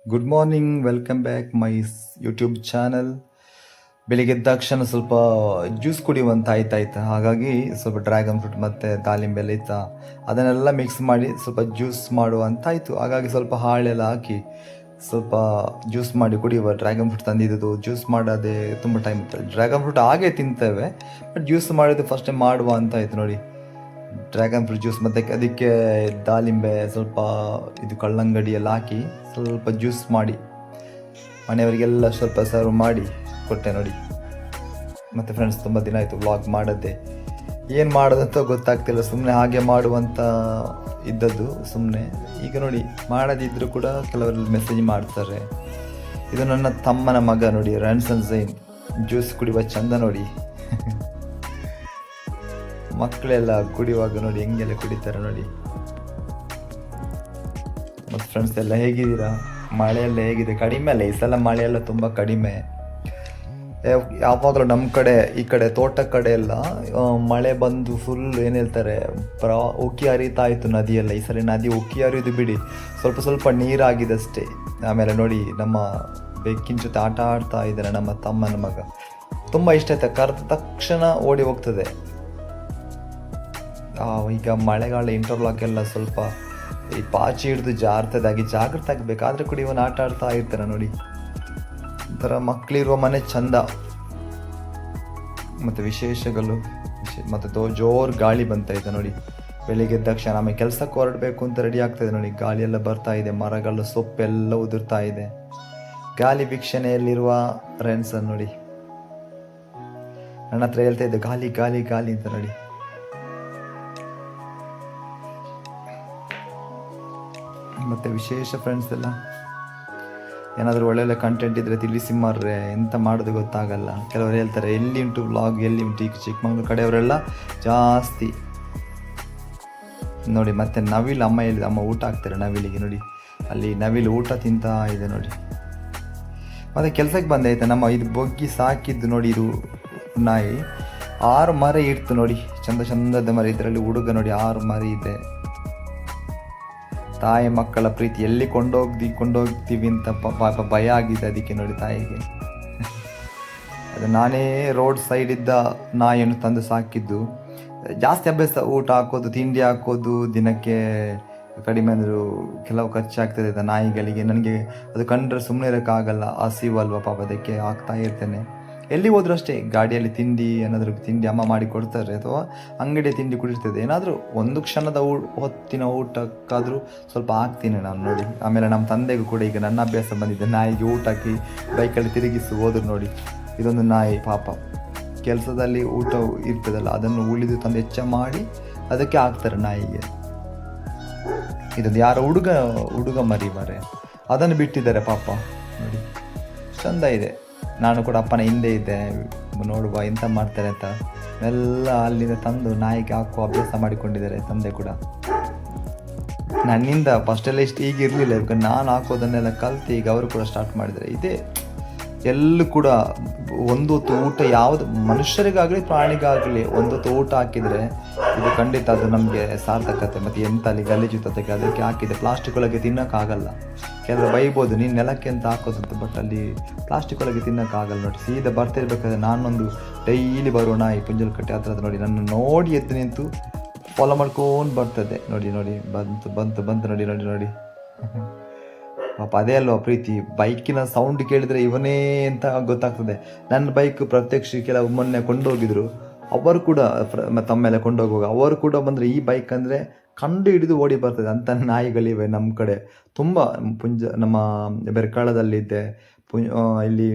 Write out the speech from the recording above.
Good morning, welcome back my YouTube channel. ಬೆಳಿಗ್ಗೆ ಎದ್ದ ತಕ್ಷಣ ಸ್ವಲ್ಪ ಜ್ಯೂಸ್ ಕುಡಿಯುವಂತ ಆಯ್ತಾಯ್ತು. ಹಾಗಾಗಿ ಸ್ವಲ್ಪ ಡ್ರ್ಯಾಗನ್ ಫ್ರೂಟ್ ಮತ್ತು ದಾಳಿಂಬೆ ಎಲ್ಲ ಇತ್ತ, ಅದನ್ನೆಲ್ಲ ಮಿಕ್ಸ್ ಮಾಡಿ ಸ್ವಲ್ಪ ಜ್ಯೂಸ್ ಮಾಡುವಂತ ಆಯಿತು. ಹಾಗಾಗಿ ಸ್ವಲ್ಪ ಹಾಳೆಲ್ಲ ಹಾಕಿ ಸ್ವಲ್ಪ ಜ್ಯೂಸ್ ಮಾಡಿ ಕುಡಿಯುವ. ಡ್ರ್ಯಾಗನ್ ಫ್ರೂಟ್ ತಂದಿದ್ದು ಜ್ಯೂಸ್ ಮಾಡೋದೇ ತುಂಬ ಟೈಮ್ ಇತ್ತು. ಡ್ರ್ಯಾಗನ್ ಫ್ರೂಟ್ ಹಾಗೆ ತಿಂತೇವೆ, ಬಟ್ ಜ್ಯೂಸ್ ಮಾಡಿದ್ದು ಫಸ್ಟ್ ಟೈಮ್ ಮಾಡುವ ಅಂತ ಆಯ್ತು ನೋಡಿ. ಡ್ರ್ಯಾಗನ್ ಫ್ರೂಟ್ ಜ್ಯೂಸ್ ಮತ್ತು ಅದಕ್ಕೆ ದಾಳಿಂಬೆ ಸ್ವಲ್ಪ ಇದು ಕಲ್ಲಂಗಡಿ ಎಲ್ಲ ಹಾಕಿ ಸ್ವಲ್ಪ ಜ್ಯೂಸ್ ಮಾಡಿ ಮನೆಯವರಿಗೆಲ್ಲ ಸ್ವಲ್ಪ ಸರ್ವ್ ಮಾಡಿ ಕೊಟ್ಟೆ ನೋಡಿ. ಮತ್ತು ಫ್ರೆಂಡ್ಸ್, ತುಂಬ ದಿನ ಆಯಿತು ವ್ಲಾಗ್ ಮಾಡದ್ದೆ, ಏನು ಮಾಡೋದಂತ ಗೊತ್ತಾಗ್ತಿಲ್ಲ. ಸುಮ್ಮನೆ ಹಾಗೆ ಮಾಡುವಂಥ ಇದ್ದದ್ದು ಸುಮ್ಮನೆ. ಈಗ ನೋಡಿ, ಮಾಡದಿದ್ದರೂ ಕೂಡ ಕೆಲವರೆಲ್ಲ ಮೆಸೇಜ್ ಮಾಡ್ತಾರೆ. ಇದು ನನ್ನ ತಮ್ಮನ ಮಗ ನೋಡಿ, ರ್ಯಾನ್ಸನ್ ಝೈನ್. ಜ್ಯೂಸ್ ಕುಡಿಯುವ ಚಂದ ನೋಡಿ. ಮಕ್ಕಳೆಲ್ಲ ಕುಡಿಯುವಾಗ ನೋಡಿ ಹೆಂಗೆಲ್ಲ ಕುಡಿತಾರೆ ನೋಡಿ. ಮತ್ತು ಫ್ರೆಂಡ್ಸ್ ಎಲ್ಲ ಹೇಗಿದ್ದೀರಾ? ಮಳೆಯೆಲ್ಲ ಹೇಗಿದೆ? ಕಡಿಮೆ ಅಲ್ಲ ಈ ಸಲ, ಮಳೆಯೆಲ್ಲ ತುಂಬ ಕಡಿಮೆ. ಯಾವಾಗಲೂ ನಮ್ಮ ಕಡೆ ಈ ಕಡೆ ತೋಟ ಕಡೆ ಎಲ್ಲ ಮಳೆ ಬಂದು ಫುಲ್ ಏನು ಹೇಳ್ತಾರೆ, ಉಕ್ಕಿ ಹರಿತಾ ಇತ್ತು ನದಿಯೆಲ್ಲ. ಈ ಸಲ ನದಿ ಉಕ್ಕಿ ಹರಿದು ಬಿಡಿ, ಸ್ವಲ್ಪ ಸ್ವಲ್ಪ ನೀರಾಗಿದಷ್ಟೇ. ಆಮೇಲೆ ನೋಡಿ, ನಮ್ಮ ಬೆಕ್ಕಿನ ಜೊತೆ ಆಟ ಆಡ್ತಾ ಇದ್ದಾರೆ ನಮ್ಮ ತಮ್ಮನ ಮಗ. ತುಂಬ ಇಷ್ಟ ಆಯ್ತು, ಕರೆದ ತಕ್ಷಣ ಓಡಿ ಹೋಗ್ತದೆ. ಈಗ ಮಳೆಗಾಲ ಇಂಟರ್ಲಾಕ್ ಎಲ್ಲ ಸ್ವಲ್ಪ ಈ ಪಾಚಿ ಹಿಡಿದು ಜಾಗ್ರತೆ ಆಗಬೇಕಾದ್ರೆ ಕೂಡ ಇವನು ಆಟ ಆಡ್ತಾ ಇರ್ತಾರೆ ನೋಡಿ. ಒಂಥರ ಮಕ್ಕಳಿರುವ ಮನೆ ಚಂದ. ಮತ್ತು ವಿಶೇಷಗಳು ಮತ್ತು ಜೋರು ಗಾಳಿ ಬಂತ ನೋಡಿ. ಬೆಳಿಗ್ಗೆ ಎದ್ದ ತಕ್ಷಣ ಆಮೇಲೆ ಕೆಲಸಕ್ಕೆ ಹೊರಡಬೇಕು ಅಂತ ರೆಡಿ ಆಗ್ತಾಯಿದೆ ನೋಡಿ. ಗಾಳಿ ಎಲ್ಲ ಬರ್ತಾ ಇದೆ, ಮರಗಳ ಸೊಪ್ಪೆಲ್ಲ ಉದುರ್ತಾ ಇದೆ. ಗಾಳಿ ವೀಕ್ಷಣೆಯಲ್ಲಿರುವ ರೆನ್ಸನ್ ನೋಡಿ, ನನ್ನ ಹತ್ರ ಹೇಳ್ತಾ ಇದ್ದೆ ಗಾಳಿ ಗಾಳಿ ಗಾಳಿ ಅಂತ ನೋಡಿ. ಮತ್ತು ವಿಶೇಷ ಫ್ರೆಂಡ್ಸ್ ಎಲ್ಲ ಏನಾದರೂ ಒಳ್ಳೊಳ್ಳೆ ಕಂಟೆಂಟ್ ಇದ್ದರೆ ತಿಳಿಸಿ ಮಾರ್ರೆ, ಎಂತ ಮಾಡೋದು ಗೊತ್ತಾಗಲ್ಲ. ಕೆಲವರು ಹೇಳ್ತಾರೆ ಎಲ್ಲಿ ಉಂಟು ವ್ಲಾಗ್, ಎಲ್ಲಿ ಉಂಟು. ಈಗ ಚಿಕ್ಕಮಗಳೂರು ಕಡೆಯವರೆಲ್ಲ ಜಾಸ್ತಿ ನೋಡಿ. ಮತ್ತು ನವಿಲು, ಅಮ್ಮ ಹೇಳಿದ, ಅಮ್ಮ ಊಟ ಹಾಕ್ತಾರೆ ನವಿಲಿಗೆ ನೋಡಿ. ಅಲ್ಲಿ ನವಿಲು ಊಟ ತಿಂತಾ ಇದೆ ನೋಡಿ. ಮತ್ತು ಕೆಲಸಕ್ಕೆ ಬಂದಾಯ್ತು, ನಮ್ಮ ಇದು ಬೊಗ್ಗಿ ಸಾಕಿದ್ದು ನೋಡಿ. ಇದು ನಾಯಿ 6 ಮರಿ ಇಡ್ತು ನೋಡಿ, ಚಂದ ಚಂದದ ಮರಿ. ಇದರಲ್ಲಿ ಹುಡುಗ ನೋಡಿ 6 ಮರಿ ಇದೆ. ತಾಯಿ ಮಕ್ಕಳ ಪ್ರೀತಿ ಎಲ್ಲಿ ಕೊಂಡೋಗ್ತೀವಿ ಅಂತ ಪಾಪ ಭಯ ಆಗಿದೆ ಅದಕ್ಕೆ ನೋಡಿ ತಾಯಿಗೆ. ಅದು ನಾನೇ ರೋಡ್ ಸೈಡ್ ಇದ್ದ ನಾಯಿಯನ್ನು ತಂದು ಸಾಕಿದ್ದು. ಜಾಸ್ತಿ ಅಭ್ಯಾಸ, ಊಟ ಹಾಕೋದು, ತಿಂಡಿ ಹಾಕೋದು, ದಿನಕ್ಕೆ ಕಡಿಮೆ ಅಂದರೂ ಕೆಲವು ಖರ್ಚಾಗ್ತದೆ ನಾಯಿಗಳಿಗೆ. ನನಗೆ ಅದು ಕಂಡ್ರೆ ಸುಮ್ಮನೆ ಇರೋಕ್ಕಾಗಲ್ಲ, ಹಸಿವಲ್ವ ಪಾಪ, ಅದಕ್ಕೆ ಹಾಕ್ತಾ ಇರ್ತೇನೆ. ಎಲ್ಲಿ ಹೋದ್ರೂ ಅಷ್ಟೇ, ಗಾಡಿಯಲ್ಲಿ ತಿಂಡಿ ಏನಾದರೂ ತಿಂಡಿ ಅಮ್ಮ ಮಾಡಿ ಕೊಡ್ತಾರೆ, ಅಥವಾ ಅಂಗಡಿಯ ತಿಂಡಿ ಕುಡಿರ್ತದೆ. ಏನಾದರೂ ಒಂದು ಕ್ಷಣದ ಹೊತ್ತಿನ ಊಟಕ್ಕಾದರೂ ಸ್ವಲ್ಪ ಹಾಕ್ತೀನಿ ನಾನು ನೋಡಿ. ಆಮೇಲೆ ನಮ್ಮ ತಂದೆಗೂ ಕೂಡ ಈಗ ನನ್ನ ಅಭ್ಯಾಸ ಬಂದಿದೆ, ನಾಯಿಗೆ ಊಟ ಹಾಕಿ ಬೈಕಲ್ಲಿ ತಿರುಗಿಸಿ ಹೋದ್ರು ನೋಡಿ. ಇದೊಂದು ನಾಯಿ ಪಾಪ, ಕೆಲಸದಲ್ಲಿ ಊಟ ಇರ್ತದಲ್ಲ ಅದನ್ನು ಉಳಿದು ತಂದು ಹೆಚ್ಚ ಮಾಡಿ ಅದಕ್ಕೆ ಹಾಕ್ತಾರೆ ನಾಯಿಗೆ. ಇದೊಂದು ಯಾರೋ ಹುಡುಗ ಮರಿ ಅದನ್ನು ಬಿಟ್ಟಿದ್ದಾರೆ ಪಾಪ ನೋಡಿ, ಚಂದ ಇದೆ. ನಾನು ಕೂಡ ಅಪ್ಪನ ಹಿಂದೆ ಇದ್ದೆ, ನೋಡುವ ಎಂತ ಮಾಡ್ತಾರೆ ಅಂತ. ಎಲ್ಲ ಅಲ್ಲಿಂದ ತಂದು ನಾಯಿಗೆ ಹಾಕುವ ಅಭ್ಯಾಸ ಮಾಡಿಕೊಂಡಿದ್ದಾರೆ ತಂದೆ ಕೂಡ. ನನ್ನಿಂದ ಫಸ್ಟೆಲ್ಲ ಇಷ್ಟು ಈಗ ಇರಲಿಲ್ಲ, ಈಗ ನಾನು ಹಾಕೋದನ್ನೆಲ್ಲ ಕಲ್ತು ಈಗ ಅವರು ಕೂಡ ಸ್ಟಾರ್ಟ್ ಮಾಡಿದ್ದಾರೆ. ಇದೇ ಎಲ್ಲೂ ಕೂಡ ಒಂದು ಹೊತ್ತು ಊಟ, ಯಾವುದು ಮನುಷ್ಯರಿಗಾಗಲಿ ಪ್ರಾಣಿಗಾಗಲಿ ಒಂದು ಹೊತ್ತು ಊಟ ಹಾಕಿದರೆ ಇದು ಖಂಡಿತ ಅದು ನಮಗೆ ಸಾರ್ಥಕತೆ. ಮತ್ತು ಎಂತ ಅಲ್ಲಿ ಗಲೀಜು ತದಕ್ಕೆ ಅದಕ್ಕೆ ಹಾಕಿದೆ. ಪ್ಲಾಸ್ಟಿಕ್ ಒಳಗೆ ತಿನ್ನೋಕ್ಕಾಗಲ್ಲ. ಕೆಲವರು ಬೈಬೋದು, ನೀನು ನೆಲಕ್ಕೆ ಅಂತ ಹಾಕೋದಂತ, ಬಟ್ ಅಲ್ಲಿ ಪ್ಲಾಸ್ಟಿಕ್ ಒಳಗೆ ತಿನ್ನೋಕ್ಕಾಗಲ್ಲ ನೋಡಿ. ಸೀದಾ ಬರ್ತಿರ್ಬೇಕಾದ್ರೆ ನಾನೊಂದು ಡೈಲಿ ಬರೋಣ ಈ ಪುಂಜಲಕಟ್ಟೆ ಹತ್ರ ನೋಡಿ, ನನ್ನ ನೋಡಿ ಎದ್ದು ನಿಂತು ಫಾಲೋ ಮಾಡ್ಕೊಂಡು ಬರ್ತದೆ ನೋಡಿ. ನೋಡಿ ಬಂತು ಬಂತು ಬಂತು ನೋಡಿ ನೋಡಿ ನೋಡಿ ಪಾಪ ಅದೇ ಅಲ್ವಾ ಪ್ರೀತಿ. ಬೈಕಿನ ಸೌಂಡ್ ಕೇಳಿದರೆ ಇವನೇ ಅಂತ ಗೊತ್ತಾಗ್ತದೆ. ನನ್ನ ಬೈಕ್ ಪ್ರತ್ಯಕ್ಷ ಕೆಲವು ಮೊನ್ನೆ ಕೊಂಡೋಗಿದ್ರು, ಅವರು ಕೂಡ ತಮ್ಮೆಲ್ಲ ಕೊಂಡೋಗುವಾಗ ಅವರು ಕೂಡ ಬಂದರೆ ಈ ಬೈಕ್ ಅಂದರೆ ಕಂಡು ಹಿಡಿದು ಓಡಿ ಬರ್ತದೆ ಅಂತ ನಾಯಿಗಳಿವೆ ನಮ್ಮ ಕಡೆ ತುಂಬ. ನಮ್ಮ ಬೆರ್ಕಾಳದಲ್ಲಿದ್ದೆ, ಇಲ್ಲಿ